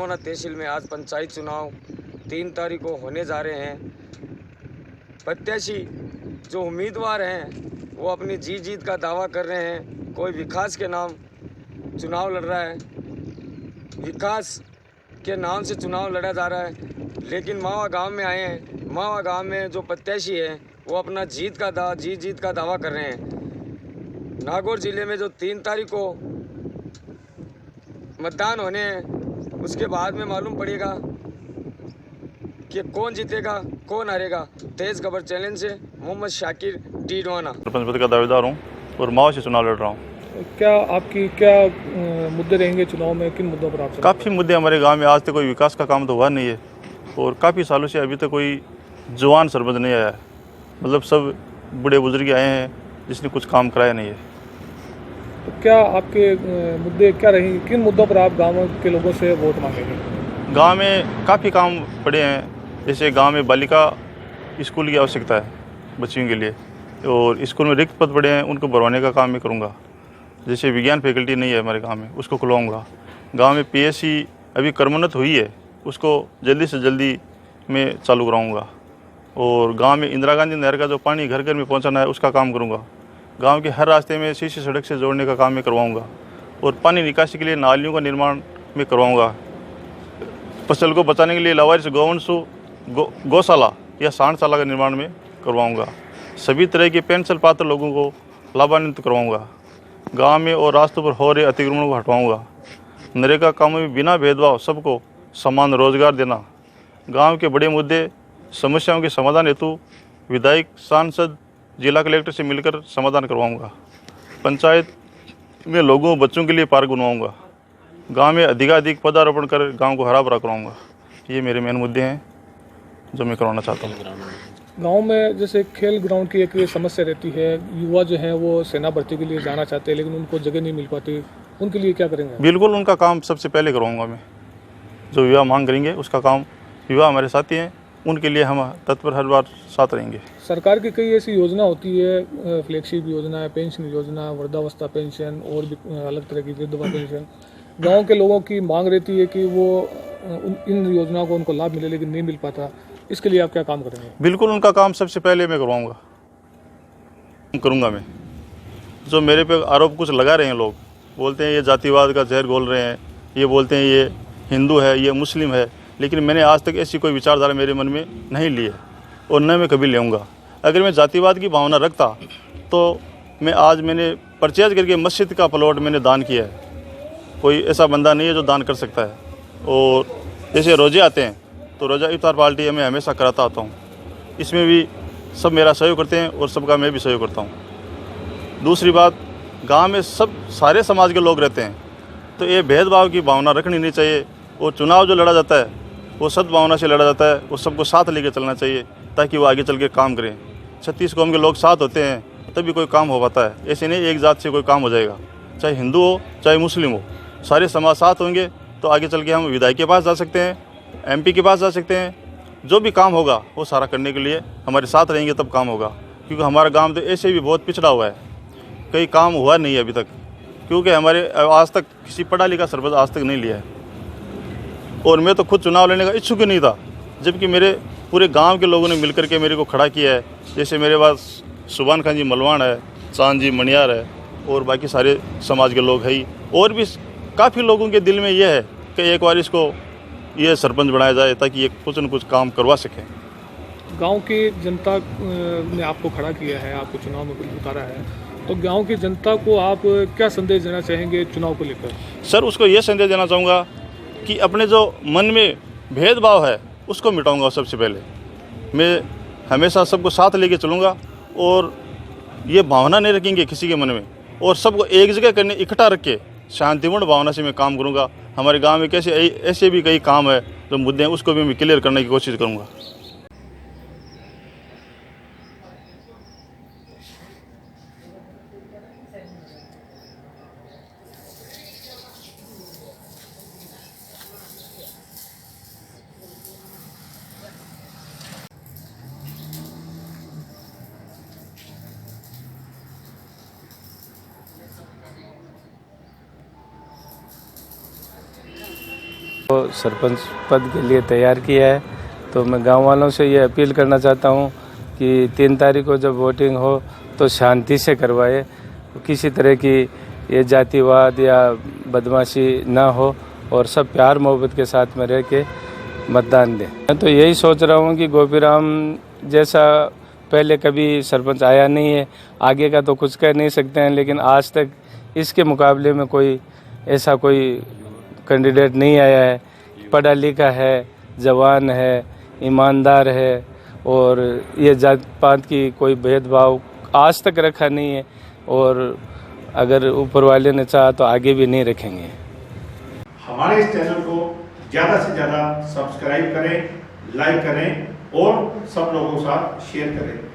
टिडवाना तहसील में आज पंचायत चुनाव 3 तारीख को होने जा रहे हैं। प्रत्याशी जो उम्मीदवार हैं वो अपनी जीत का दावा कर रहे हैं। कोई विकास के नाम चुनाव लड़ रहा है, विकास के नाम से चुनाव लड़ा जा रहा है। लेकिन मावा गांव में आए हैं, मावा गांव में जो प्रत्याशी है वो अपना जीत का दावा कर रहे हैं। नागौर जिले में जो 3 तारीख को मतदान होने हैं उसके बाद में मालूम पड़ेगा कि कौन जीतेगा कौन हारेगा। तेज खबर चैलेंज से मोहम्मद शाकिर टिडवाना। सरपंच पद का दावेदार हूँ और मावा से चुनाव लड़ रहा हूँ। क्या मुद्दे रहेंगे चुनाव में, किन मुद्दों पर आप? काफ़ी मुद्दे हमारे गांव में आज तक कोई विकास का काम तो हुआ नहीं है और काफ़ी सालों से अभी तक कोई जवान सरपंच नहीं आया है। मतलब सब बूढ़े बुजुर्ग आए हैं जिसने कुछ काम कराया नहीं है। तो क्या आपके मुद्दे क्या रहेंगे, किन मुद्दों पर आप गाँव के लोगों से वोट मांगेंगे? गांव में काफ़ी काम पड़े हैं, जैसे गांव में बालिका स्कूल की आवश्यकता है बच्चियों के लिए, और स्कूल में रिक्त पद पड़े हैं उनको भरवाने का काम मैं करूँगा। जैसे विज्ञान फैकल्टी नहीं है हमारे गांव में, उसको खुलवाऊँगा। गांव में पीएससी अभी कर्मोन्नत हुई है, उसको जल्दी से जल्दी मैं चालू कराऊँगा। और गांव में इंदिरा गांधी नहर का जो पानी घर घर में पहुंचाना है उसका काम करूँगा। गांव के हर रास्ते में सीसी सड़क से जोड़ने का काम मैं करवाऊँगा और पानी निकासी के लिए नालियों का निर्माण मैं करवाऊँगा। फसल को बचाने के लिए लावारिस गौवंशु गौशाला या सांडशाला का निर्माण में करवाऊँगा। सभी तरह के पेंशन पात्र लोगों को लाभान्वित करवाऊँगा। गांव में और रास्तों पर हो रहे अतिक्रमणों को हटवाऊँगा। नरेगा कामों में बिना भेदभाव सबको समान रोजगार देना। गांव के बड़े मुद्दे समस्याओं के समाधान हेतु विधायक, सांसद, जिला कलेक्टर से मिलकर समाधान करवाऊँगा। पंचायत में लोगों बच्चों के लिए पार्क बनवाऊँगा। गांव में अधिकाधिक पौधारोपण कर गांव को हरा भरा कराऊँगा। ये मेरे मेन मुद्दे हैं जो मैं करवाना चाहता हूँ। गांव में जैसे खेल ग्राउंड की एक समस्या रहती है, युवा जो हैं वो सेना भर्ती के लिए जाना चाहते हैं लेकिन उनको जगह नहीं मिल पाती, उनके लिए क्या करेंगे? बिल्कुल उनका काम सबसे पहले करवाऊँगा मैं। जो युवा मांग करेंगे उसका काम, युवा हमारे साथी हैं, उनके लिए हम तत्पर हर बार साथ रहेंगे। सरकार की कई ऐसी योजना होती है, फ्लैगशिप योजना है, पेंशन योजना, वृद्धावस्था पेंशन और भी अलग तरह की विधवा पेंशन। गांव के लोगों की मांग रहती है कि वो इन योजनाओं को उनको लाभ मिले लेकिन नहीं मिल पाता। इसके लिए आप क्या काम करेंगे? बिल्कुल उनका काम सबसे पहले मैं करूँगा मैं। जो मेरे पे आरोप कुछ लगा रहे हैं लोग, बोलते हैं ये जातिवाद का जहर घोल रहे हैं, ये बोलते हैं ये हिंदू है, ये मुस्लिम है, लेकिन मैंने आज तक ऐसी कोई विचारधारा मेरे मन में नहीं ली है और न मैं कभी लेऊँगा। अगर मैं जातिवाद की भावना रखता तो मैंने परचेज करके मस्जिद का प्लॉट मैंने दान किया है। कोई ऐसा बंदा नहीं है जो दान कर सकता है। और जैसे रोजे आते हैं तो रोज़ा इफ्तार पार्टी मैं हमेशा कराता आता हूँ। इसमें भी सब मेरा सहयोग करते हैं और सबका मैं भी सहयोग करता हूँ। दूसरी बात, गांव में सारे समाज के लोग रहते हैं तो ये भेदभाव की भावना रखनी नहीं चाहिए। और चुनाव जो लड़ा जाता है वो सद्भावना से लड़ा जाता है, वो सबको साथ लेकर चलना चाहिए ताकि वो आगे चल के काम करें। 36 कौम के लोग साथ होते हैं तभी कोई काम हो पाता है। ऐसे नहीं एक जात से कोई काम हो जाएगा, चाहे हिंदू हो चाहे मुस्लिम हो, सारे समाज साथ होंगे तो आगे चल के हम विधायक के पास जा सकते हैं, एमपी के पास जा सकते हैं। जो भी काम होगा वो सारा करने के लिए हमारे साथ रहेंगे तब काम होगा। क्योंकि हमारा गांव तो ऐसे भी बहुत पिछड़ा हुआ है, कई काम हुआ नहीं है अभी तक, क्योंकि हमारे आज तक किसी पढ़ा लिखा सरपंच आज तक नहीं लिया है। और मैं तो खुद चुनाव लड़ने का इच्छुक ही नहीं था, जबकि मेरे पूरे गांव के लोगों ने मिलकर के मेरे को खड़ा किया है। जैसे मेरे पास सुभान खान जी मलवान है, चांद जी मणियार है और बाकी सारे समाज के लोग हैं ही। और भी काफ़ी लोगों के दिल में ये है कि एक बार इसको ये सरपंच बनाया जाए ताकि ये कुछ न कुछ काम करवा सकें। गांव की जनता ने आपको खड़ा किया है, आपको चुनाव में उतारा है, तो गांव की जनता को आप क्या संदेश देना चाहेंगे चुनाव को लेकर? सर, उसको ये संदेश देना चाहूँगा कि अपने जो मन में भेदभाव है उसको मिटाऊंगा। सबसे पहले मैं हमेशा सबको साथ लेके चलूँगा और ये भावना नहीं रखेंगे किसी के मन में, और सबको एक जगह करने इकट्ठा रख के शांतिपूर्ण भावना से मैं काम करूँगा। हमारे गांव में कैसे ऐसे भी कई काम है जो मुद्दे हैं उसको भी मैं क्लियर करने की कोशिश करूँगा। तो सरपंच पद के लिए तैयार किया है, तो मैं गांव वालों से ये अपील करना चाहता हूं कि 3 तारीख को जब वोटिंग हो तो शांति से करवाए, किसी तरह की ये जातिवाद या बदमाशी ना हो और सब प्यार मोहब्बत के साथ में रह के मतदान दें। मैं तो यही सोच रहा हूँ कि गोपीराम जैसा पहले कभी सरपंच आया नहीं है, आगे का तो कुछ कह नहीं सकते हैं, लेकिन आज तक इसके मुकाबले में कोई ऐसा कोई कैंडिडेट नहीं आया है। पढ़ा लिखा है, जवान है, ईमानदार है और ये जात पात की कोई भेदभाव आज तक रखा नहीं है और अगर ऊपर वाले ने चाहा तो आगे भी नहीं रखेंगे। हमारे इस चैनल को ज़्यादा से ज़्यादा सब्सक्राइब करें, लाइक करें और सब लोगों के साथ शेयर करें।